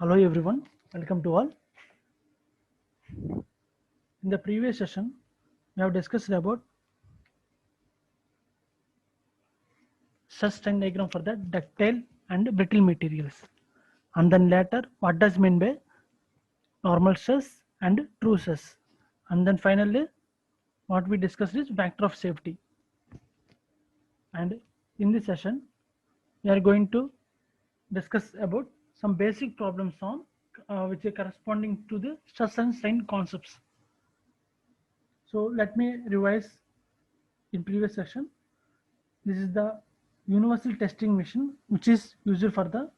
Hello everyone, welcome to all. In the previous session, we have discussed about stress strain diagram for the ductile and brittle materials. And then later, what does mean by normal stress and true stress. And then finally, what we discussed is factor of safety. And in this session, we are going to discuss about some basic problems on which are corresponding to the stress and strain concepts. So let me revise in previous session. This is the universal testing machine which is used for the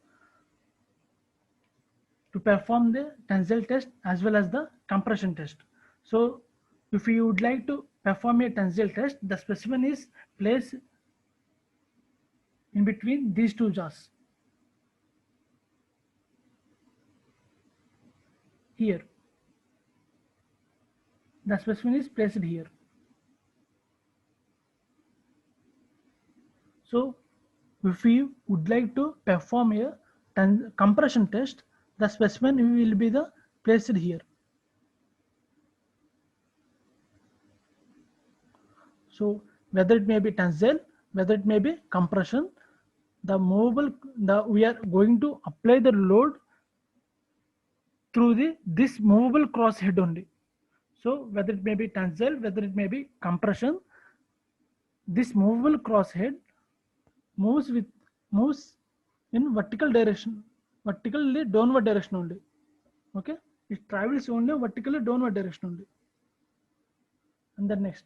to perform the tensile test as well as the compression test. So if you would like to perform a tensile test, the specimen is placed in between these two jaws here. The specimen is placed here. So if we would like to perform a compression test, the specimen will be the placed here. So whether it may be tensile, whether it may be compression, we are going to apply the load through this movable cross head only. So whether it may be tensile, whether it may be compression, this movable cross head moves in vertical direction, vertically downward direction only. Okay, it travels only vertically downward direction only. And then next,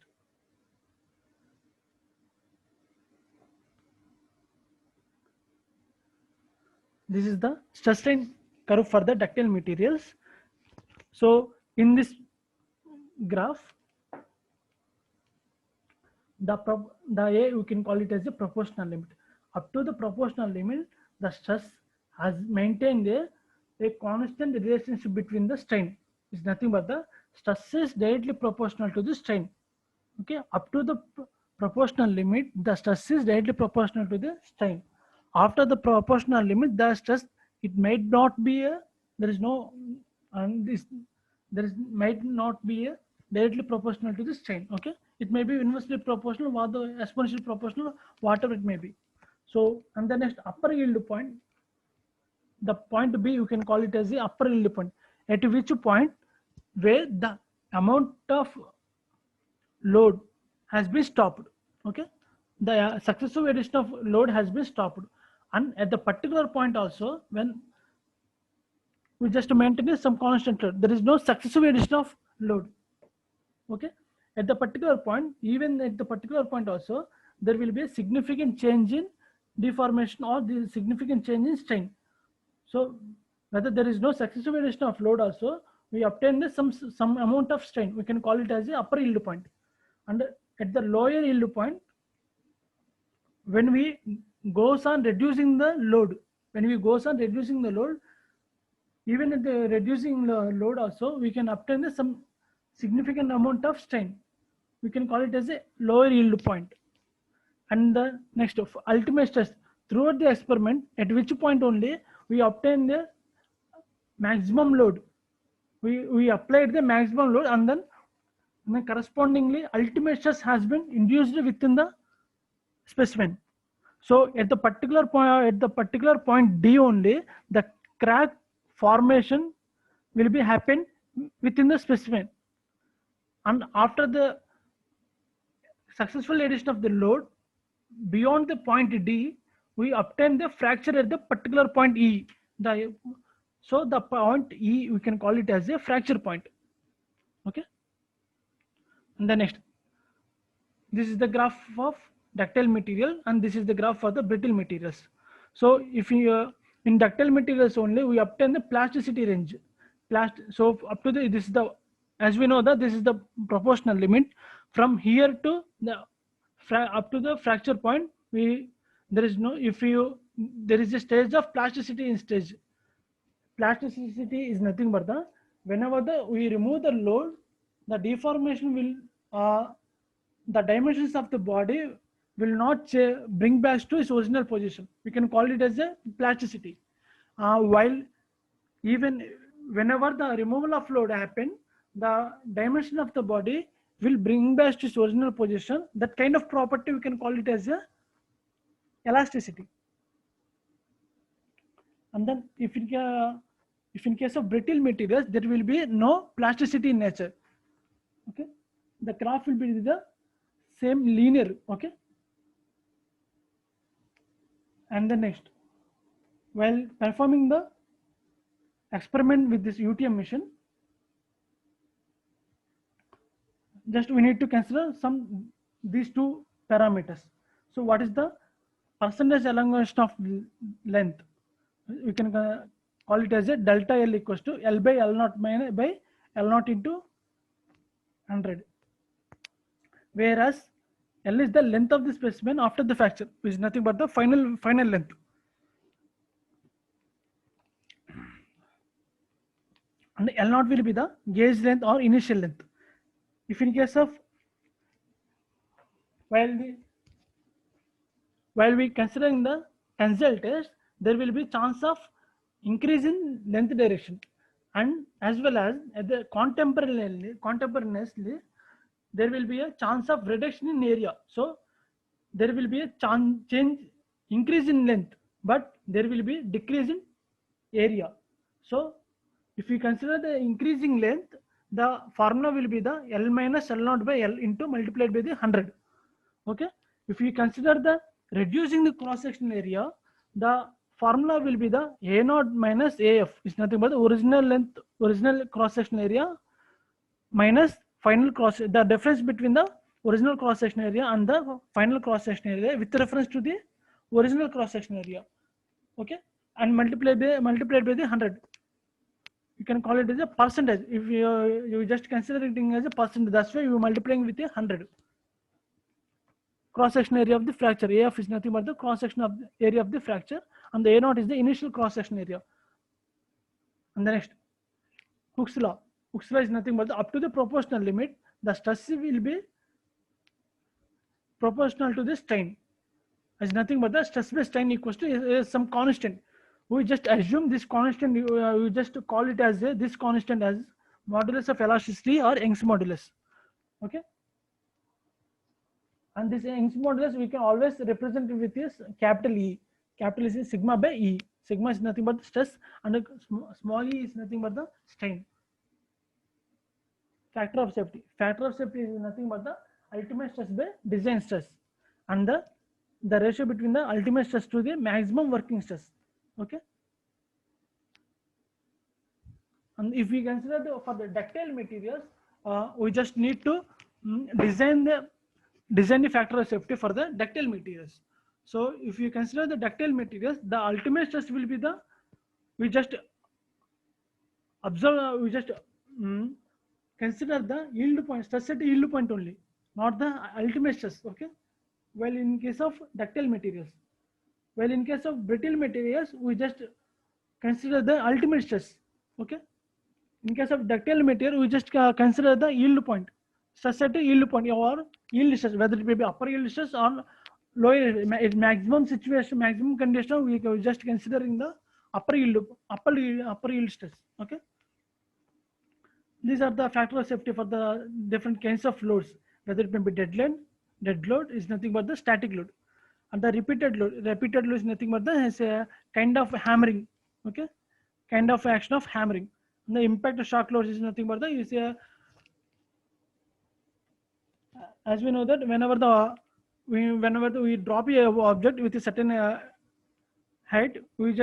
this is the stress strain curve for the ductile materials. So in this graph, the A, we can call it as a proportional limit. Up to the proportional limit, the stress has maintained a constant relationship between the strain. It's nothing but the stress is directly proportional to the strain. Okay, up to the proportional limit, the stress is directly proportional to the strain. After the proportional limit, the stress, it might not be a, there is no, and this, might not be a directly proportional to the strain. Okay, it may be inversely proportional or the exponentially proportional, whatever it may be. So, and the next upper yield point, the point B, you can call it as the upper yield point, at which point where the amount of load has been stopped. Okay, the successive addition of load has been stopped, and at the particular point also, when we just maintain some constant load, there is no successive addition of load. Okay, at the particular point, even at the particular point also, there will be a significant change in deformation or the significant change in strain. So whether there is no successive addition of load also, we obtain some amount of strain. We can call it as the upper yield point. And at the lower yield point, when we goes on reducing the load, even at the reducing the load also, we can obtain some significant amount of strain. We can call it as a lower yield point. And the next of ultimate stress throughout the experiment, at which point only we obtain the maximum load. We applied the maximum load, and then correspondingly ultimate stress has been induced within the specimen. So at the particular point D only, the crack formation will be happen within the specimen, and after the successful addition of the load beyond the point D, we obtain the fracture at the particular point E. So the point E, we can call it as a fracture point. Okay, and the next, this is the graph of ductile material, and this is the graph for the brittle materials. So if you in ductile materials only, we obtain the plasticity range. So up to this is the, as we know that this is the proportional limit. From here to the up to the fracture point, there is no, there is a stage of plasticity in stage. Plasticity is nothing but whenever we remove the load, the deformation will the dimensions of the body will not bring back to its original position. We can call it as a plasticity. While even whenever the removal of load happen, the dimension of the body will bring back to its original position. That kind of property we can call it as a elasticity. And then if in case of brittle materials, there will be no plasticity in nature. Okay, the graph will be the same linear. Okay, and the next, while performing the experiment with this UTM machine, just we need to consider some these two parameters. So what is the percentage elongation of length? We can call it as a delta L equals to L by L naught minus by L naught into 100, whereas L is the length of the specimen after the fracture, which is nothing but the final length. And L naught will be the gauge length or initial length. If in case of while we considering the tensile test, there will be chance of increase in length direction, and as well as at the contemporaneously there will be a chance of reduction in area. So there will be a change increase in length, but there will be decrease in area. So if we consider the increasing length, the formula will be the L minus L naught by L into multiplied by the 100. Okay, if we consider the reducing the cross sectional area, the formula will be the A naught minus AF, is nothing but the original cross sectional area minus final cross, the difference between the original cross section area and the final cross section area with reference to the original cross section area. Okay, and multiplied by the 100. You can call it as a percentage. If you just consider it as a percentage, that's why you multiplying with a 100. Cross section area of the fracture, AF is nothing but the cross section of the area of the fracture, and the A naught is the initial cross section area. And the next, Hooke's law. Hooke's law is nothing but the, up to the proportional limit, the stress will be proportional to the strain. Is nothing but the stress by strain equals to some constant. We just assume this constant, we just call it as this constant as modulus of elasticity or Young's modulus. Okay, and this Young's modulus we can always represent with this capital E. Capital E is sigma by E. Sigma is nothing but stress, and small e is nothing but the strain. Factor of safety. Factor of safety is nothing but the ultimate stress by design stress, and the ratio between the ultimate stress to the maximum working stress. Okay, and if we consider for the ductile materials, we just need to design the factor of safety for the ductile materials. So if you consider the ductile materials, the ultimate stress will be the, we just observe, we just consider the yield point, stress at yield point only, not the ultimate stress. Okay, well in case of ductile materials, well in case of brittle materials, we just consider the ultimate stress. Okay, in case of ductile material, we just consider the yield point, stress at yield point or yield stress, whether it may be upper yield stress or lower maximum situation, maximum condition, we just considering the upper yield stress. Okay, these are the factor of safety for the different kinds of loads, whether it may be dead load is nothing but the static load, and the repeated load is nothing but the is a kind of hammering. Okay, kind of action of hammering. And the impact of shock load is nothing but the is a, as we know that whenever we drop a object with a certain height, we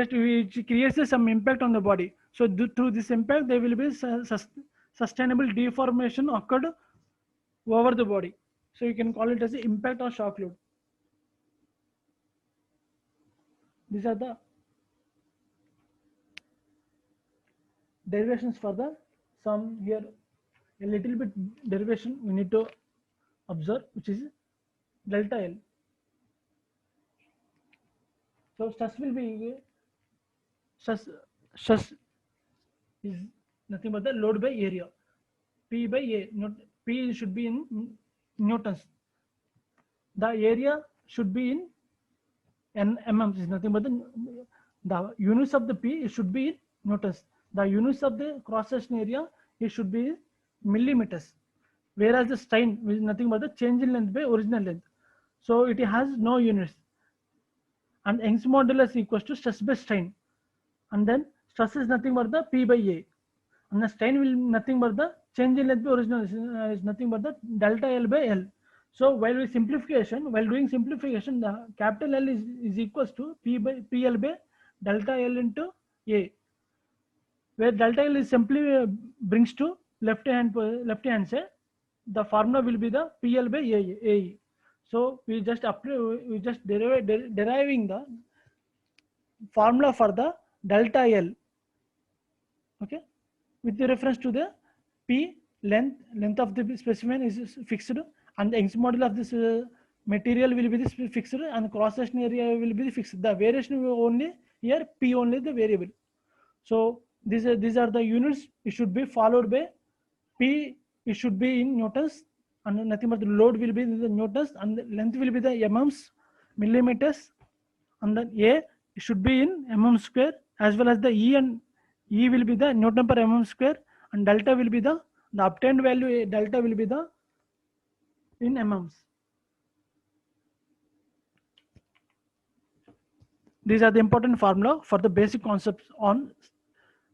creates some impact on the body. So through this impact, there will be sustainable deformation occurred over the body. So you can call it as the impact or shock load. These are the derivations for the some here. A little bit derivation we need to observe, which is delta L. So stress will be stress is nothing but the load by area. P by A. P should be in newtons. The area should be in mm, is nothing but the units of the P should be in newtons. the units of the cross section area, it should be millimeters, whereas the strain is nothing but the change in length by original length. So it has no units, and Young's modulus equals to stress by strain, and then stress is nothing but the P by A, and the strain will nothing but the change in length by original is nothing but the delta L by L. So while doing simplification, the capital L is equals to PL by delta L into A, where delta L is simply brings to left hand side. The formula will be the PL by AE. So we just deriving the formula for the delta L, okay, with the reference to the P length of the specimen is fixed, and the Young's model of this material will be this fixed, and cross section area will be fixed. The variation only here, P only the variable. So these are the units. It should be followed by P. It should be in newtons, and nothing but the load will be in the newtons, and the length will be the mm's, millimeters, and then A it should be in mm square, as well as the E will be the Newton per mm square, and delta will be the obtained value delta will be the in mm's. These are the important formula for the basic concepts on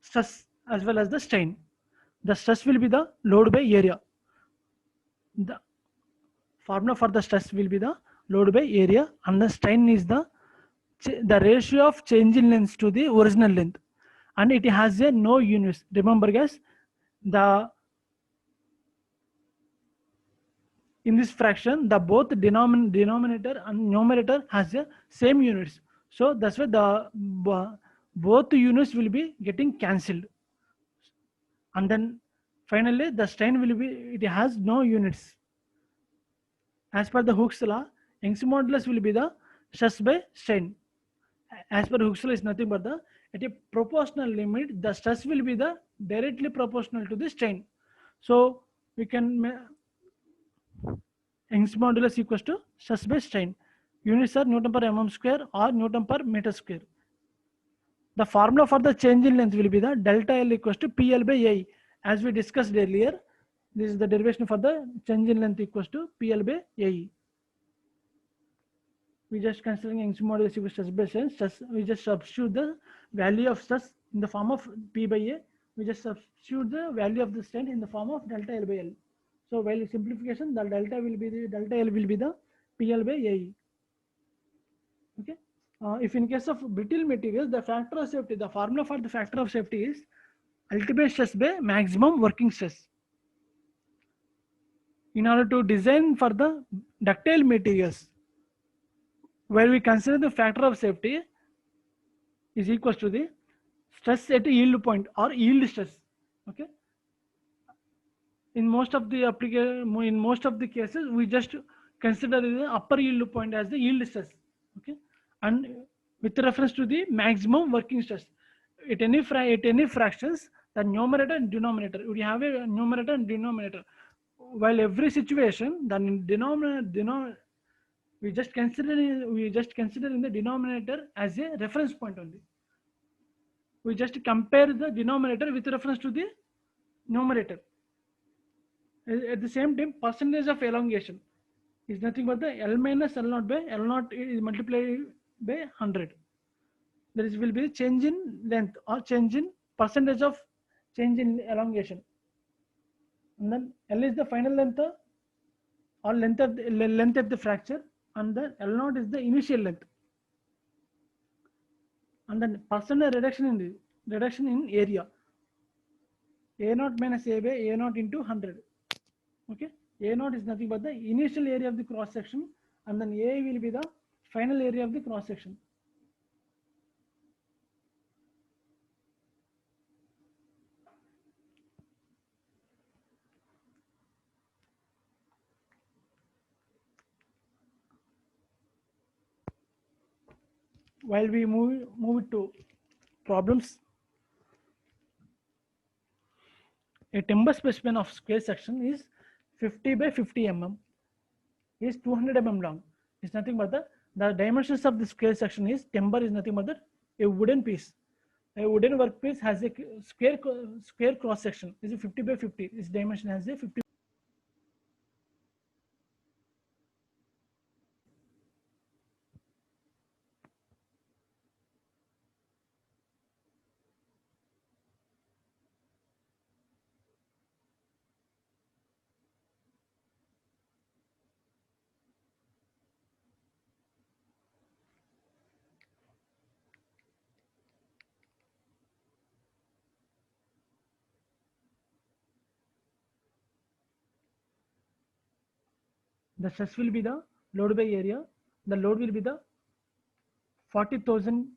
stress as well as the strain. The stress will be the load by area. The formula for the stress will be the load by area, and the strain is the ratio of change in length to the original length, and it has a no units. Remember guys, the in this fraction the both denominator and numerator has the same units, so that's why the both units will be getting cancelled, and then finally the strain will be, it has no units. As per the Hooke's law, Young's modulus will be the stress by strain. As per Hooke's law is nothing but the at a proportional limit, the stress will be the directly proportional to the strain. So we can Young's modulus equals to stress by strain. Units are Newton per mm square or Newton per meter square. The formula for the change in length will be the delta L equals to PL by A. As we discussed earlier, this is the derivation for the change in length equals to PL by AE. We just considering Young's modulus equals stress by strain. We just substitute the value of stress in the form of P by A. We just substitute the value of the strain in the form of delta L by L. So while simplification, the delta L will be the PL by AE. Okay. If in case of brittle materials, the factor of safety, the formula for the factor of safety is ultimate stress by maximum working stress. In order to design for the ductile materials, where we consider the factor of safety is equals to the stress at yield point or yield stress. Okay. In most of the cases, we just consider the upper yield point as the yield stress. Okay, and with reference to the maximum working stress, at any fractions, the numerator and denominator, we have a numerator and denominator. While every situation, the denominator we just consider in the denominator as a reference point only. We just compare the denominator with reference to the numerator. At the same time, percentage of elongation is nothing but the L minus L naught by L naught is multiplied by 100. There will be change in length or change in percentage of change in elongation. And then L is the final length or length of the fracture, and the L naught is the initial length. And then percentage reduction in area. A naught minus A by A naught into 100. Okay, A naught is nothing but the initial area of the cross section, and then A will be the final area of the cross section. While we move it to problems, a timber specimen of square section is 50 by 50 mm, is 200 mm long. It's nothing but the dimensions of the square section is timber is nothing but a wooden piece. A wooden workpiece has a square cross section is a 50 by 50. Its dimension has a 50. The stress will be the load by area. The load will be the 40,000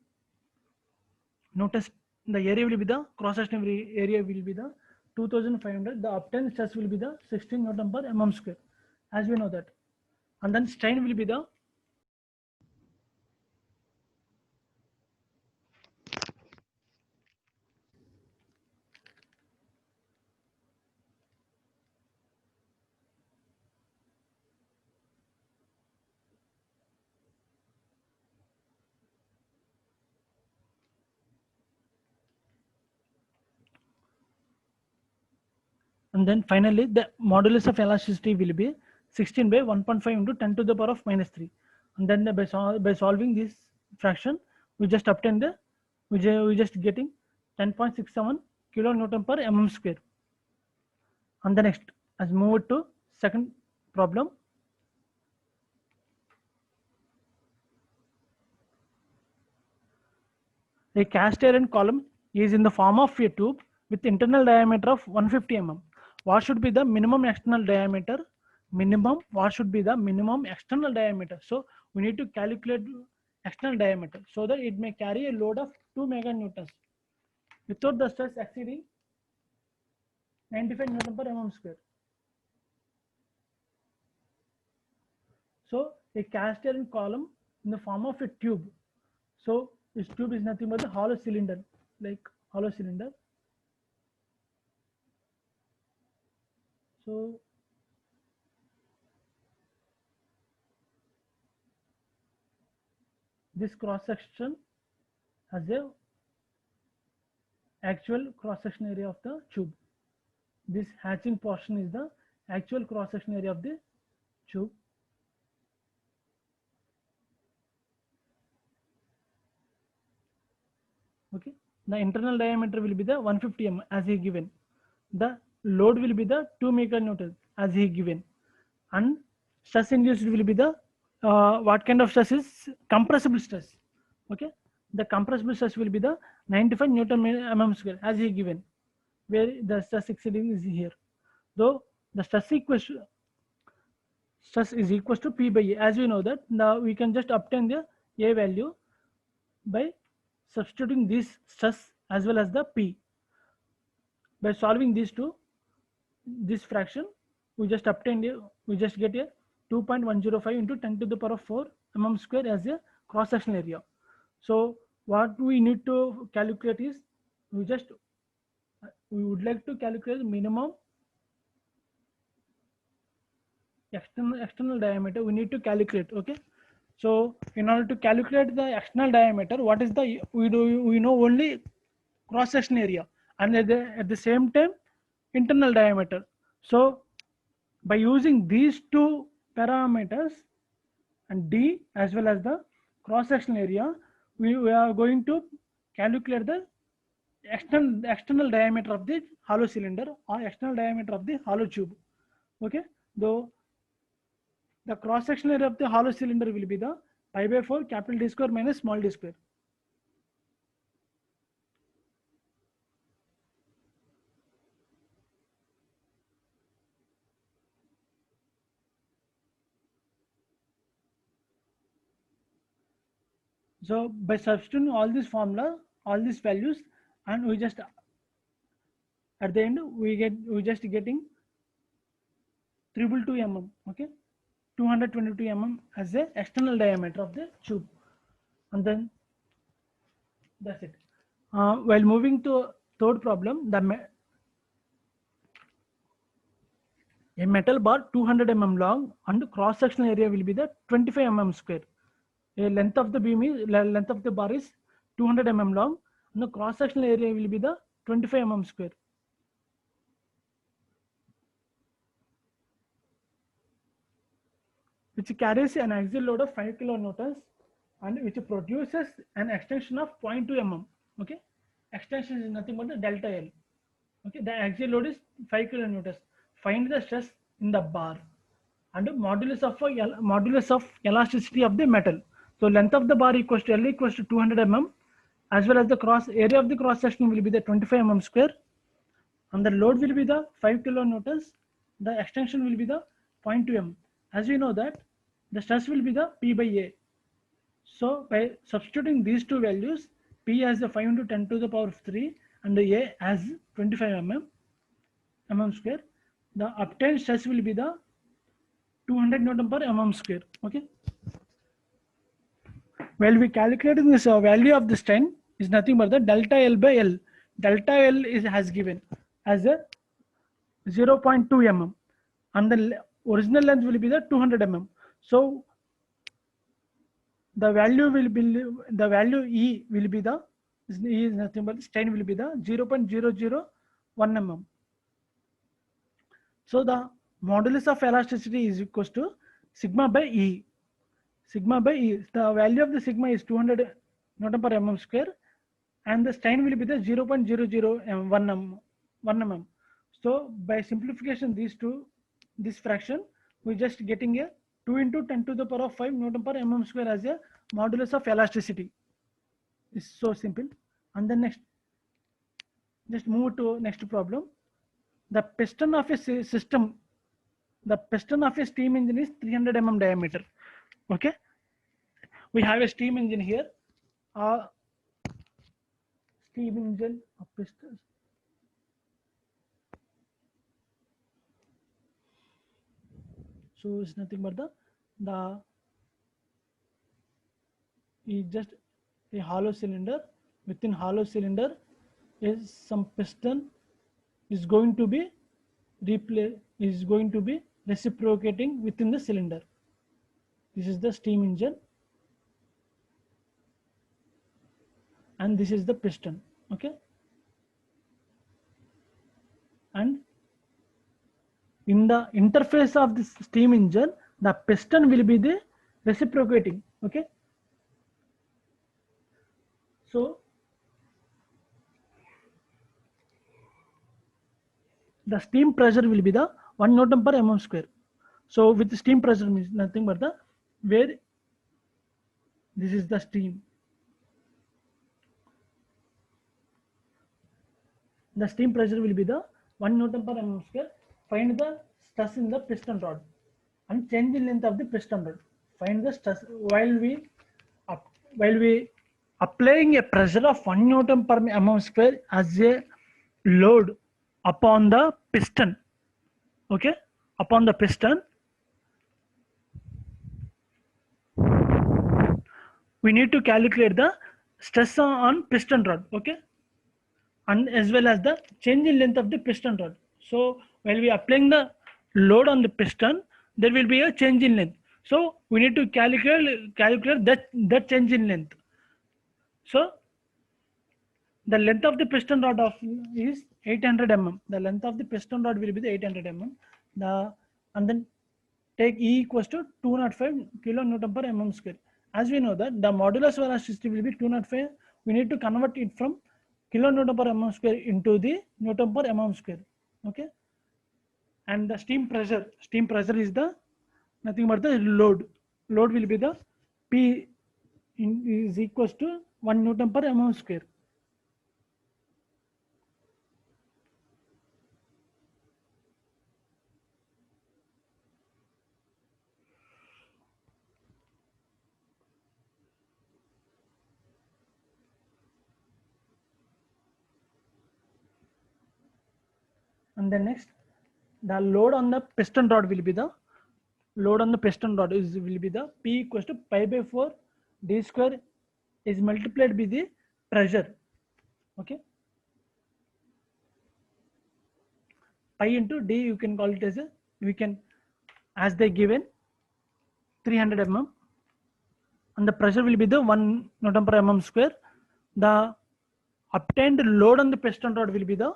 notice. The area will be the cross sectional area will be the 2,500. The obtained stress will be the 16 Newton per mm square, as we know that. And then strain will be the and then finally the modulus of elasticity will be 16 by 1.5 into 10 to the power of minus 3. And then by solving this fraction, we just obtain the we just getting 10.67 kilonewton per mm square. And the next, as move to second problem. A cast iron column is in the form of a tube with internal diameter of 150 mm. What should be the minimum external diameter? What should be the minimum external diameter? So we need to calculate external diameter so that it may carry a load of 2 meganewtons without the stress exceeding 95 Newton per mm square. So a cast iron column in the form of a tube. So this tube is nothing but the hollow cylinder, like hollow cylinder. So this cross section has a actual cross section area of the tube. This hatching portion is the actual cross section area of the tube. Okay, the internal diameter will be the 150 mm as he given. The load will be the 2 meganewtons as he given, and stress induced will be the what kind of stress is compressible stress. Okay, the compressible stress will be the 95 Newton mm square as he given, where the stress exceeding is here. Though the stress is equal to P by A, as we know that. Now we can just obtain the A value by substituting this stress as well as the P. By solving these two, this fraction, we just get a 2.105 into 10 to the power of 4 mm square as a cross sectional area. So what we need to calculate is we would like to calculate the minimum external diameter. We need to calculate. Okay, so in order to calculate the external diameter, what is the we know only cross section area, and at the same time internal diameter. So by using these two parameters and D as well as the cross section area, we are going to calculate the external diameter of the hollow cylinder or external diameter of the hollow tube. Okay, though the cross sectional area of the hollow cylinder will be the pi by 4 capital D square minus small d square. So by substituting all these formula, all these values, and we just at the end we just getting 322 mm. Okay, 222 mm as the external diameter of the tube, and then that's it. While moving to third problem, a metal bar 200 mm long and cross sectional area will be the 25 mm square. A length of the bar is 200 mm long and the cross sectional area will be the 25 mm square. Which carries an axial load of 5 kilonewtons and which produces an extension of 0.2 mm. Okay, extension is nothing but the delta L. Okay, the axial load is 5 kilonewtons. Find the stress in the bar and modulus of elasticity of the metal. So length of the bar equals to L equals to 200 mm, as well as the cross area of the cross section will be the 25 mm square, and the load will be the 5 kilonewtons. The extension will be the 0.2 mm. As we know that the stress will be the P by A. So by substituting these two values, P as the 5 into 10 to the power of 3 and the A as 25 mm square, the obtained stress will be the 200 Newton per mm square. Okay. While we calculating this value of the strain is nothing but the delta L by L. Delta L has given as a 0.2 mm and the original length will be the 200 mm. So the value will be the value E will be the E is nothing but the strain will be the 0.001 mm. So the modulus of elasticity is equals to sigma by E. Sigma by E. The value of the sigma is 200 Newton per mm square, and the strain will be the 0.001 mm. So by simplification this fraction, we just getting a 2 into 10 to the power of 5 Newton per mm square as a modulus of elasticity. It's so simple. And then next, just move to next problem. The piston of a system, the piston of a steam engine is 300 mm diameter. Okay, we have a steam engine here. Steam engine of piston. So it's nothing but the is just a hollow cylinder. Within hollow cylinder is some piston is going to be reciprocating within the cylinder. This is the steam engine and this is the piston. Okay, and in the interface of this steam engine, the piston will be the reciprocating. Okay, so the steam pressure will be the 1 Newton per mm square. So with the steam pressure means nothing but the where this is the steam. The steam pressure will be the 1 Newton per mm square. Find the stress in the piston rod and change the length of the piston rod. Find the stress while we applying a pressure of 1 Newton per mm square as a load upon the piston. Okay, upon the piston, we need to calculate the stress on piston rod. Okay, and as well as the change in length of the piston rod. So while we applying the load on the piston, there will be a change in length. So we need to calculate that change in length. So the length of the piston rod is 800 mm. The length of the piston rod will be the 800 mm. And then take E equals to 205 kilonewton per mm square. As we know that the modulus of elasticity will be 205. We need to convert it from kilonewton per mm square into the Newton per mm square. Okay, and the steam pressure is the nothing but the load. Load will be the P is equals to 1 Newton per mm square. And then next, the load on the piston rod will be the will be the P equals to pi by 4 d square is multiplied by the pressure. Okay, pi into d, you can call it as they given 300 mm, and the pressure will be the 1 Newton per mm square. The obtained load on the piston rod will be the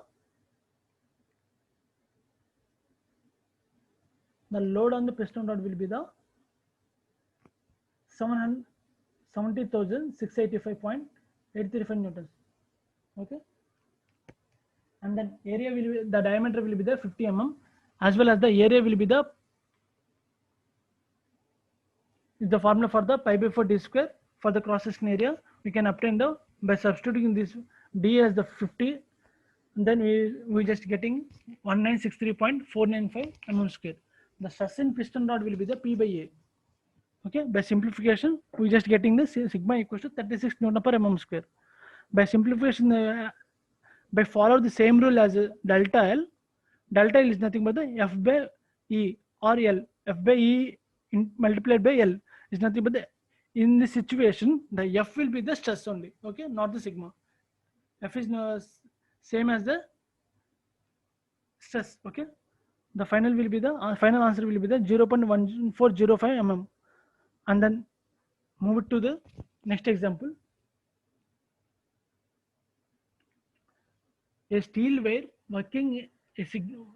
load on the piston rod will be the 70,685.835 newtons. Okay, and then area will be the diameter will be the 50 mm, as well as the area will be the is the formula for the pi by 4 d square. For the cross section area, we can obtain the by substituting this d as the 50, and then we just getting 1963.495 mm square. The stress in piston rod will be the P by A. Okay, by simplification, we just getting the sigma equals to 36 Newton per mm square. By simplification, by follow the same rule as delta L. Delta L is nothing but the F by E or L. F by E multiplied by L is nothing but the, in this situation, the F will be the stress only. Okay, not the sigma. F is same as the stress. Okay, the final will be the final answer will be the 0.1405 mm, and then move it to the next example. A steel wire working a signal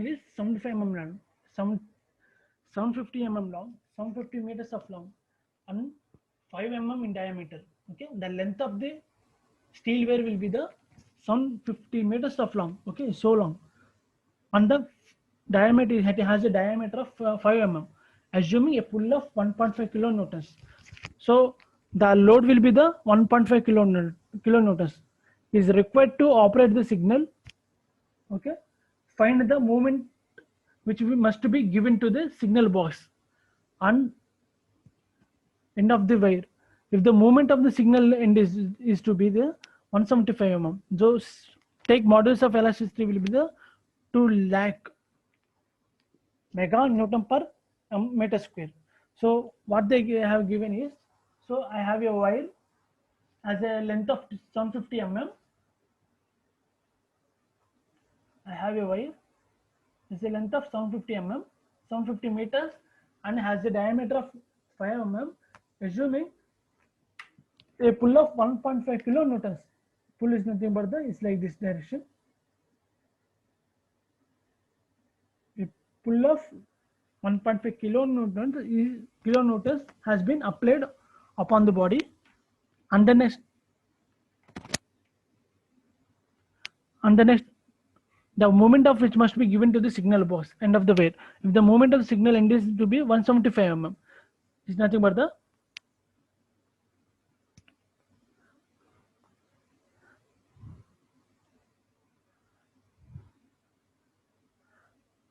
is 75 mm long, 750 mm long, 750 meters of long, and 5 mm in diameter. Okay, the length of the steel wire will be the 750 meters of long. Okay, so long, and the diameter it has a diameter of 5 mm, assuming a pull of 1.5 kilonewtons. So the load will be the 1.5 kilonewtons is required to operate the signal. Okay, find the moment which must be given to the signal box and end of the wire. If the moment of the signal end is to be the 175 mm, so take modulus of elasticity will be the 2 lakh mega Newton per meter square. So what they have given is, so I have a wire as a length of 750 mm. I have a wire is a length of 750 mm, 750 meters, and has a diameter of 5 mm, assuming a pull of 1.5 kilonewtons. Pull is nothing but the is like this direction. A pull of 1.5 kilonewtons has been applied upon the body, and the next the moment of which must be given to the signal box end of the wire. If the moment of the signal end is to be 175 mm, is nothing but the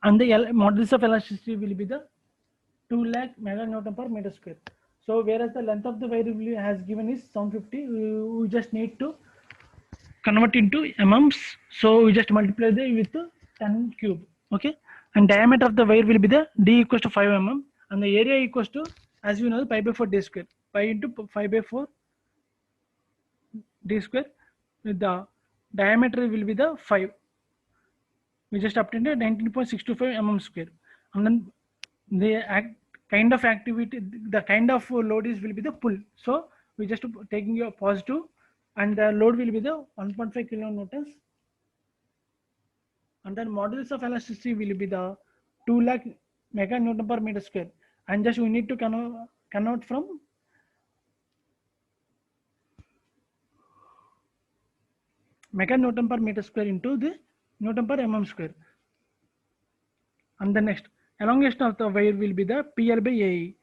and the modulus of elasticity will be the 2 lakh mega Newton per meter square. So whereas the length of the wire has given is 750, we just need to convert into mm. So we just multiply the with 10 cube. Okay, and diameter of the wire will be the d equals to 5 mm, and the area equals to, as you know, pi by 4 d square. Pi into 5 by 4 d square with the diameter will be the 5. We just obtained a 19.625 mm square, and then the kind of activity, the kind of load is will be the pull. So we just taking your positive, and the load will be the 1.5 kilonewtons, and then modulus of elasticity will be the 2 lakh mega Newton per meter square, and just we need to convert from mega Newton per meter square into the Newton per mm square. And the next elongation of the wire will be the PL by AE.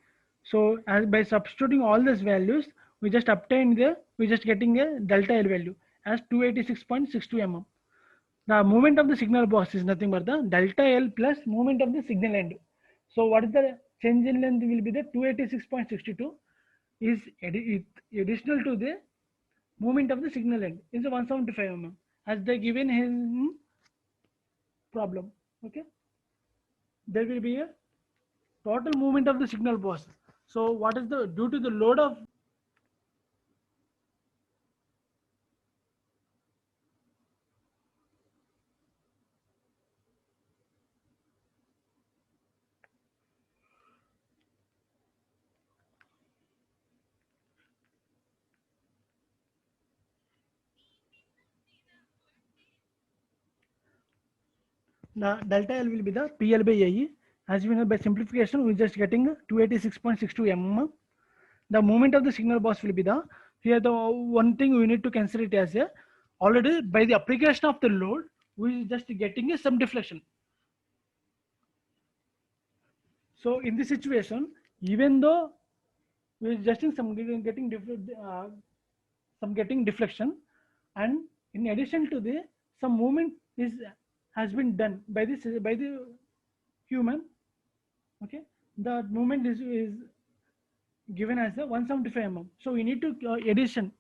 So as by substituting all these values, we just obtain we just getting a delta L value as 286.62 mm. The movement of the signal box is nothing but the delta L plus movement of the signal end. So what is the change in length will be the 286.62 is additional to the movement of the signal end is 175 mm as they given in problem. Okay, there will be a total movement of the signal box. So what is the due to the load of The delta L will be the PL by AE. As we know, by simplification, we're just getting 286.62 mm. The movement of the signal box will be the, here the one thing we need to consider it as a, already by the application of the load, we just getting some deflection. So in this situation, even though we're just in some getting deflection, and in addition to the, some movement has been done by the human. Okay, the movement is given as a 175 mm. So we need to addition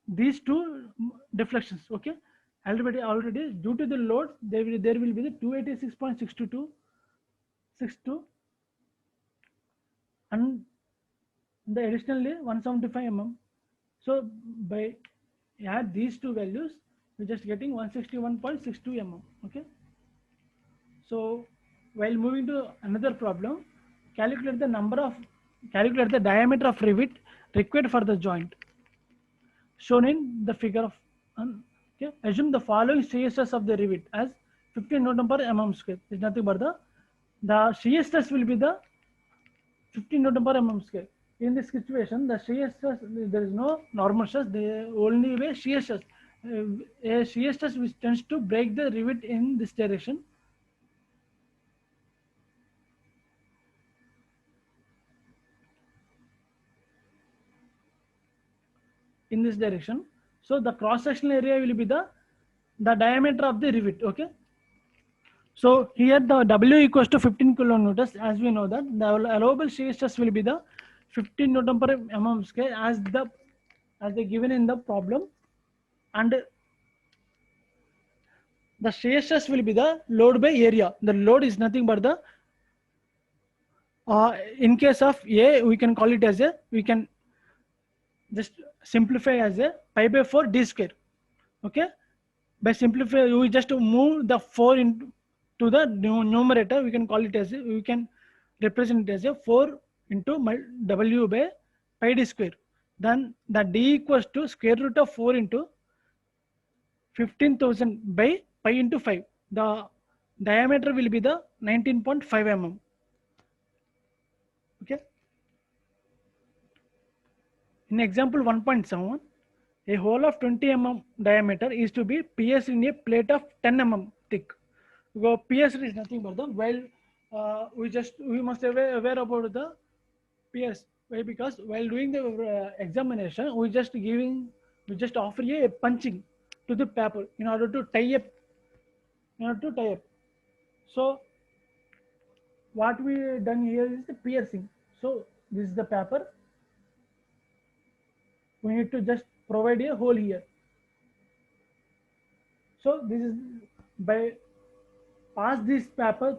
these two deflections. Okay, already due to the load, there will be the 286.62 and the additionally 175 mm. So by add these two values, we're just getting 161.62 mm. Okay. So while moving to another problem, calculate the number of calculate the diameter of rivet required for the joint shown in the figure of. Okay, assume the following shear stress of the rivet as 15 Newton per mm square. Is nothing but the shear stress will be the 15 Newton per mm square. In this situation, the shear stress, there is no normal stress. The only way shear stress, a shear stress which tends to break the rivet in this direction. In this direction, so the cross sectional area will be the diameter of the rivet. Okay, so here the W equals to 15 kilonewtons. As we know that the allowable shear stress will be the 15 Newton per mm square as they given in the problem, and the shear stress will be the load by area. The load is nothing but the in case of A, we can call it as a, we can just simplify as a pi by 4 d square. Okay, by simplify, we just move the 4 into to the numerator. We can call it as a, we can represent it as a 4 into W by pi d square. Then the d equals to square root of 4 into 15,000 by pi into 5. The diameter will be the 19.5 mm. Okay. In example 1.7, a hole of 20 mm diameter is to be pierced in a plate of 10 mm thick. So pierced is nothing but the, while we must be aware about the pierce. Why? Because while doing the examination, we just offer a punching to the paper in order to tie up. So what we done here is the piercing. So this is the paper. We need to just provide a hole here. So this is by pass this paper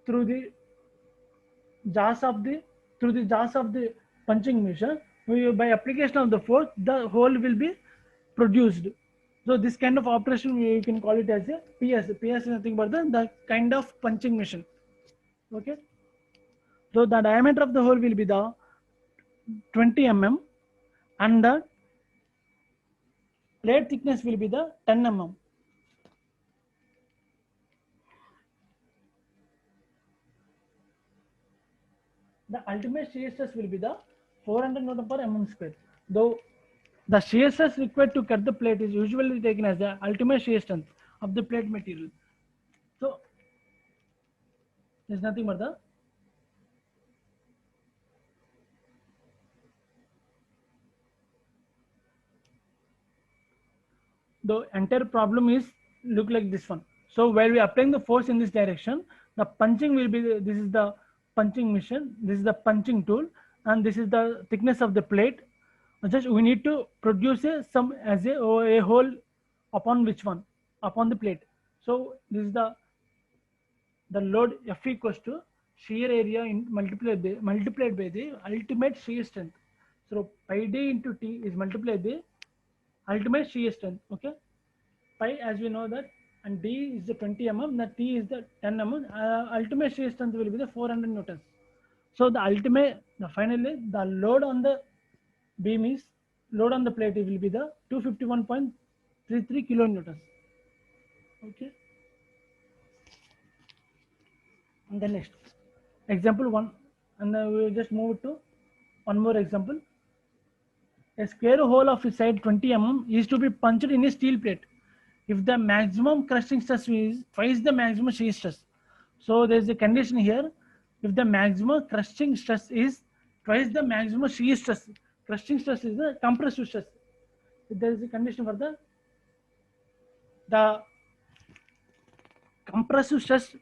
through the jaws of the punching machine. By application of the force, the hole will be produced. So this kind of operation you can call it as a PS. PS is nothing but the kind of punching machine. Okay. So the diameter of the hole will be the 20 mm and the plate thickness will be the 10 mm. The ultimate shear stress will be the 400 Newton per mm square. Though the shear stress required to cut the plate is usually taken as the ultimate shear strength of the plate material. So there's nothing but the entire problem is look like this one. So while we are applying the force in this direction, the punching will be this is the punching machine, this is the punching tool, and this is the thickness of the plate. Just we need to produce some as a hole upon which one, upon the plate. So this is the load F equals to shear area in multiplied by the ultimate shear strength. So pi d into T is multiplied by ultimate shear strength. Okay, pi as we know that, and d is the 20 mm, the T is the 10 mm. Ultimate shear strength will be the 400 newtons. So finally the load on the beam is, load on the plate will be the 251.33 kilonewtons. Okay. And then next example one, and then we will just move to one more example. A square hole of side 20 is to be punched in a steel plate if the maximum crushing stress is twice the maximum shear stress. So there is a condition here. If the maximum crushing stress is twice the maximum shear stress, crushing stress is the compressive stress. If there is a condition for the compressive stress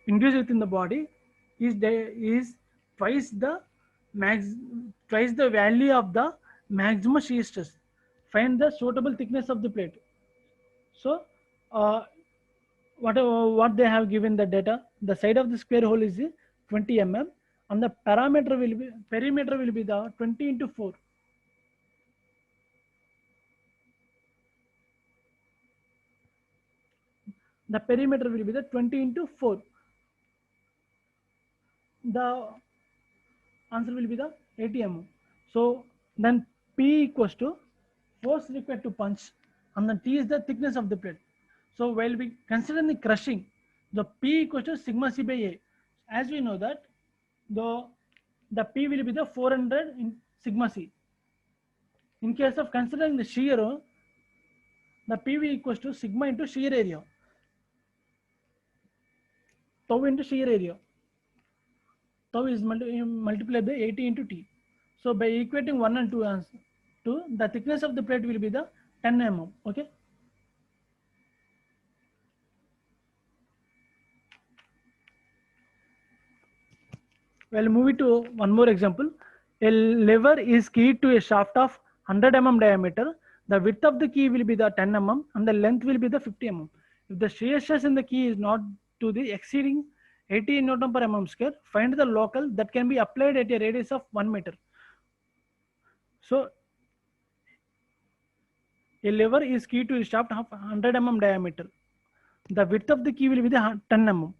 induced within the body is twice the max twice the value of the maximum shear stress. Find the suitable thickness of the plate. So uh, what they have given the data, the side of the square hole is 20 and the perimeter will be the 20 into 4. The perimeter will be the 20 into 4. The answer will be the 80 So then P equals to force required to punch, and then T is the thickness of the plate. So while we consider the crushing, the P equals to sigma C by A. As we know that the the P will be the 400 in sigma C. In case of considering the shear, the PV equals to sigma into shear area, tau into shear area. Tau is multiplied by 80 into T. So by equating 1 and 2 answer, the thickness of the plate will be the 10 Okay. Well, moving to one more example. A lever is keyed to a shaft of 100 diameter. The width of the key will be the 10 and the length will be the 50 If the shear stress in the key is not to the exceeding 80 Newton per square, find the local that can be applied at a radius of 1 meter. So a lever is keyed to a shaft of 100 diameter. The width of the key will be the 10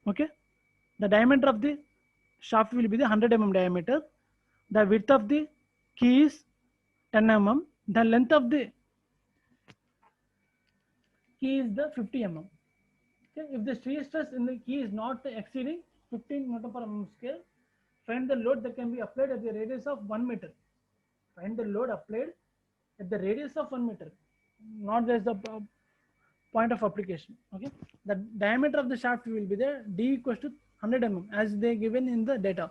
Okay. The diameter of the shaft will be the 100 diameter. The width of the key is 10 The length of the key is the 50 Okay. If the shear stress in the key is not exceeding 15 Newton per square, find the load that can be applied at the radius of 1 meter. Find the load applied at the radius of 1 meter, not just the point of application. Okay. The diameter of the shaft will be there D equals to 100 as they given in the data.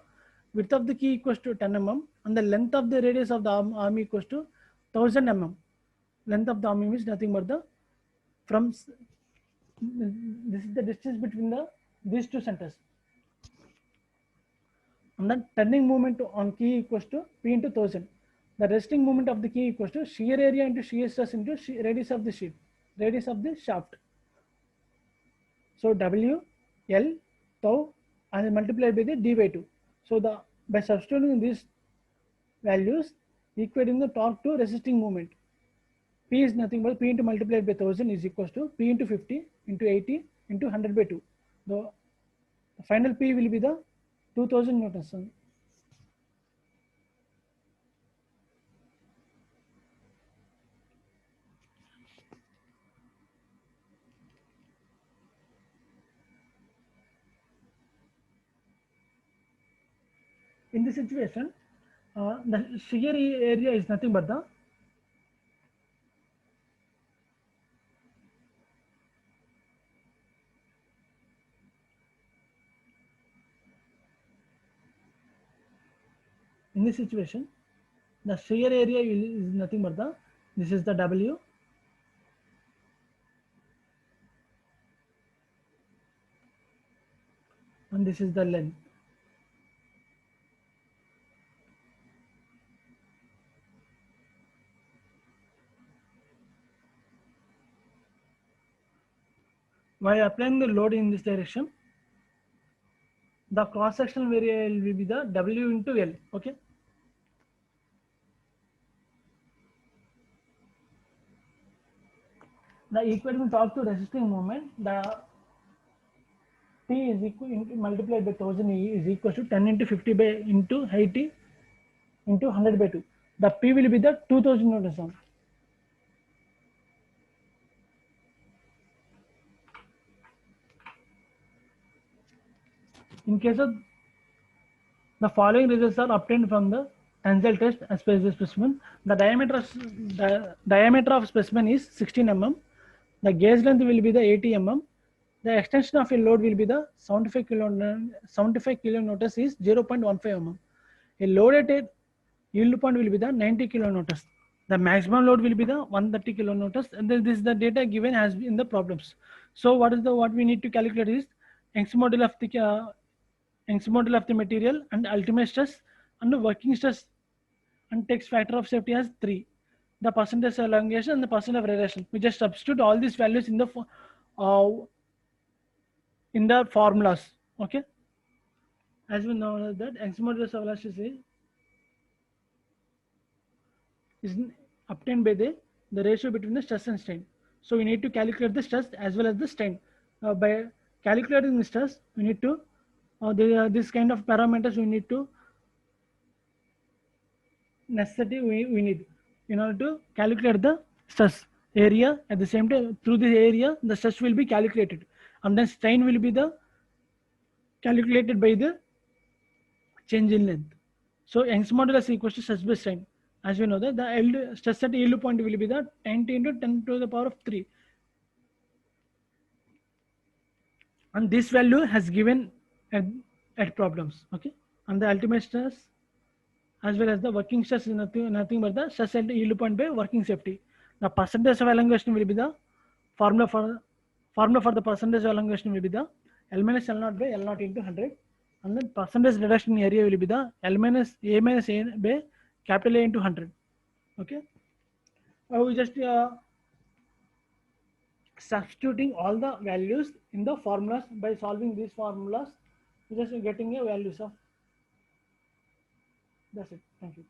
Width of the key equals to 10 and the length of the radius of the arm equals to 1000 Length of the arm is nothing but the from this is the distance between these two centers. And then turning moment on key equals to P into 1000. The resting moment of the key equals to shear area into shear stress into radius of the sheet, radius of the shaft. So W, L, tau, and multiplied by the d by 2. So by substituting these values, equating the torque to resisting moment. P is nothing but P into multiplied by 1000 is equals to P into 50 into 80 into 100 by 2. The final P will be the 2000 newtons. In this situation, the shear area is nothing but the in this situation, the shear area is nothing but this is the W, and this is the length. While applying the load in this direction, the cross-sectional area will be the W into L. Okay. The equation talk to resisting moment, the T is equal into multiplied by 1000 is equal to 10 into 50 by into 80 into 100 by 2. The P will be the 2000 newtons. In case of the following results are obtained from the tensile test as per the specimen. The diameter of specimen is 16 mm. The gauge length will be the 80 mm. The extension of a load will be the 75 kilonewtons is 0.15 mm. A load at a yield point will be the 90 kilonewtons. The maximum load will be the 130 kilonewtons, and then this is the data given as in the problems. So what we need to calculate is Young's model of the material and ultimate stress and the working stress, and takes factor of safety as 3, the percentage elongation and the percent of radiation. We just substitute all these values uh, in the formulas. Okay, as we know that Young's modulus of elasticity is obtained by the ratio between the stress and strain. So we need to calculate the stress as well as the strain. By calculating the stress, we need to this kind of parameters we need to necessity we need in order to calculate the stress area. At the same time, through this area, the stress will be calculated, and then strain will be the calculated by the change in length. So Young's modulus equals to stress by strain. As we know that the stress at yield point will be the 10 into 10 to the power of 3, and this value has given at problems. Okay, and the ultimate stress as well as the working stress is nothing but the stress at yield point by working safety. The percentage of elongation will be the formula for the percentage of elongation will be the L minus L naught by L naught into 100, and then percentage reduction in area will be the L minus A minus A by capital A into 100. Okay, we just substituting all the values in the formulas. By solving these formulas, we just getting a values of. That's it. Thank you.